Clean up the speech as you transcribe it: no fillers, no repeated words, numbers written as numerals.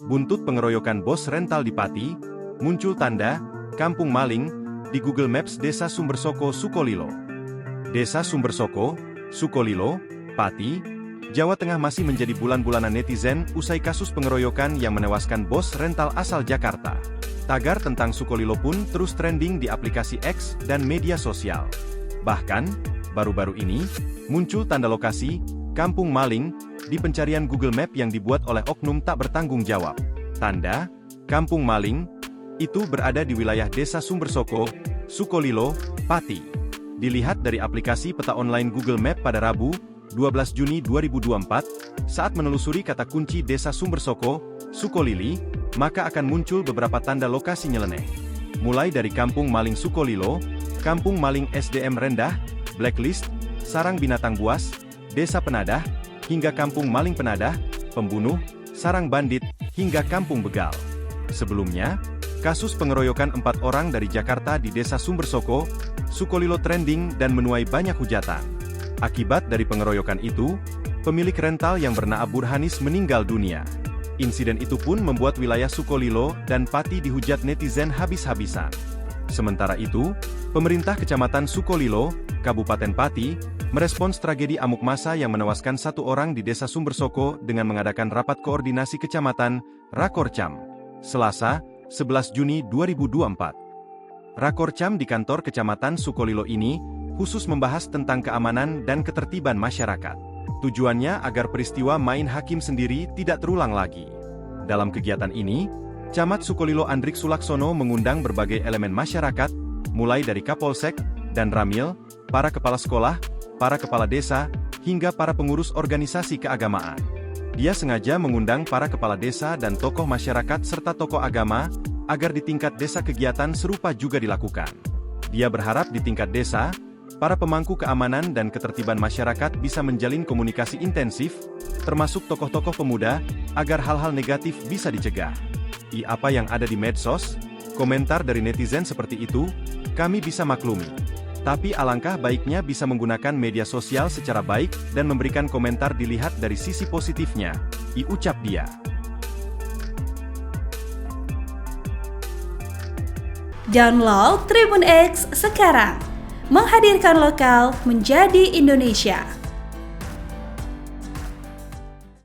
Buntut pengeroyokan bos rental di Pati, muncul tanda Kampung Maling di Google Maps Desa Sumbersoko, Sukolilo. Desa Sumbersoko, Sukolilo, Pati, Jawa Tengah masih menjadi bulan-bulanan netizen usai kasus pengeroyokan yang menewaskan bos rental asal Jakarta. Tagar tentang Sukolilo pun terus trending di aplikasi X dan media sosial. Bahkan, baru-baru ini, muncul tanda lokasi Kampung Maling di pencarian Google Map yang dibuat oleh oknum tak bertanggung jawab. Tanda Kampung Maling itu berada di wilayah Desa Sumbersoko, Sukolilo, Pati. Dilihat dari aplikasi peta online Google Map pada Rabu, 12 Juni 2024, saat menelusuri kata kunci Desa Sumbersoko, Sukolili, maka akan muncul beberapa tanda lokasi nyeleneh. Mulai dari Kampung Maling Sukolilo, Kampung Maling SDM Rendah, Blacklist, Sarang Binatang Buas, Desa Penadah, hingga Kampung Maling Penadah, Pembunuh, Sarang Bandit, hingga Kampung Begal. Sebelumnya, kasus pengeroyokan 4 orang dari Jakarta di Desa Sumbersoko, Sukolilo trending dan menuai banyak hujatan. Akibat dari pengeroyokan itu, pemilik rental yang bernama Burhanis meninggal dunia. Insiden itu pun membuat wilayah Sukolilo dan Pati dihujat netizen habis-habisan. Sementara itu, pemerintah Kecamatan Sukolilo, Kabupaten Pati, merespons tragedi amuk massa yang menewaskan 1 orang di Desa Sumbersoko dengan mengadakan rapat koordinasi kecamatan, Rakorcam, Selasa, 11 Juni 2024. Rakorcam di kantor Kecamatan Sukolilo ini, khusus membahas tentang keamanan dan ketertiban masyarakat. Tujuannya agar peristiwa main hakim sendiri tidak terulang lagi. Dalam kegiatan ini, Camat Sukolilo Andrik Sulaksono mengundang berbagai elemen masyarakat, mulai dari Kapolsek dan Ramil, para kepala sekolah, para kepala desa, hingga para pengurus organisasi keagamaan. Dia sengaja mengundang para kepala desa dan tokoh masyarakat serta tokoh agama, agar di tingkat desa kegiatan serupa juga dilakukan. Dia berharap di tingkat desa, para pemangku keamanan dan ketertiban masyarakat bisa menjalin komunikasi intensif, termasuk tokoh-tokoh pemuda, agar hal-hal negatif bisa dicegah. Apa yang ada di medsos, komentar dari netizen seperti itu, kami bisa maklumi. Tapi alangkah baiknya bisa menggunakan media sosial secara baik dan memberikan komentar dilihat dari sisi positifnya, ucap dia. Download Tribun X sekarang, menghadirkan lokal menjadi Indonesia.